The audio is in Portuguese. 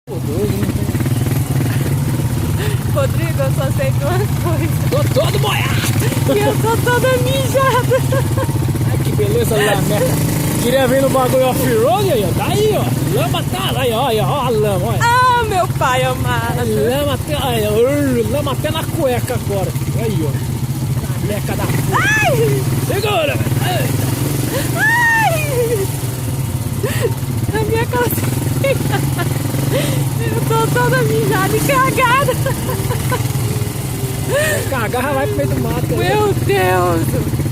Pô, doido, né? Rodrigo, eu só sei de uma coisa. Tô todo molhado. E eu tô toda mijada. Ai, que beleza lá, merda. Queria ver no bagulho off-road aí, ó. Tá aí, ó. Lama tá aí, ó. Aí, ó a lama, olha. Ah, meu pai amado. Lama até, aí, ó. Lama até na cueca agora. Aí, ó. Na meca da puta. Ai! Segura, velho. Ai! A minha calcinha. Eu tô toda mijada e cagada. Cagar vai pro meio do mato. Meu Deus!